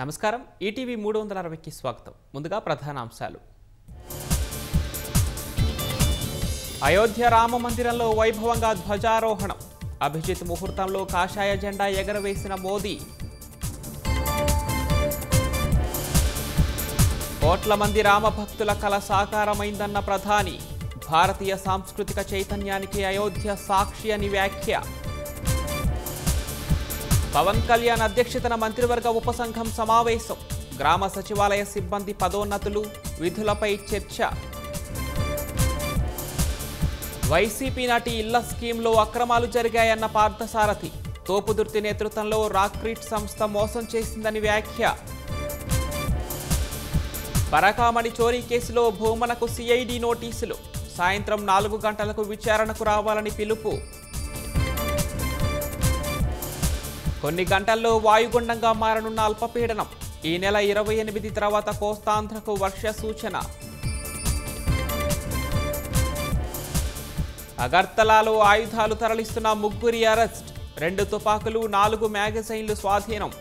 నమస్కారం ఈటీవీ 360కి స్వాగతం. ముందుగా ప్రధాన అంశాలు. అయోధ్య రామ మందిరంలో వైభవంగా ధ్వజారోహణం. అభిజిత్ ముహూర్తంలో కాషాయ జెండా ఎగరవేసిన మోదీ. కోట్ల మంది రామభక్తుల కల సాకారమైందన్న ప్రధాని. భారతీయ సాంస్కృతిక చైతన్యానికి అయోధ్య సాక్షి అని వ్యాఖ్య. పవన్ కళ్యాణ్ అధ్యక్షతన మంత్రివర్గ ఉపసంఘం సమావేశం. గ్రామ సచివాలయ సిబ్బంది పదోన్నతులు, విధులపై చర్చ. వైసీపీ నటి ఇళ్ల స్కీమ్లో అక్రమాలు జరిగాయన్న పార్థసారథి. తోపుదుర్తి నేతృత్వంలో రాక్రీట్ సంస్థ మోసం చేసిందని వ్యాఖ్య. పరకామణి చోరీ కేసులో భూమనకు సిఐడి నోటీసులు. సాయంత్రం 4 గంటలకు విచారణకు రావాలని పిలుపు. కొన్ని గంటల్లో వాయుగుండంగా మారనున్న అల్పపీడనం. ఈ నెల 28 తర్వాత కోస్తాంధ్రకు వర్ష సూచన. అగర్తలాలో ఆయుధాలు తరలిస్తున్న 3 అరెస్ట్. 2 తుపాకులు, 4 మ్యాగజైన్లు స్వాధీనం.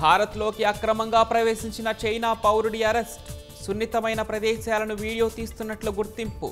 భారత్లోకి అక్రమంగా ప్రవేశించిన చైనా పౌరుడి అరెస్ట్. సున్నితమైన ప్రదేశాలను వీడియో తీస్తున్నట్లు గుర్తింపు.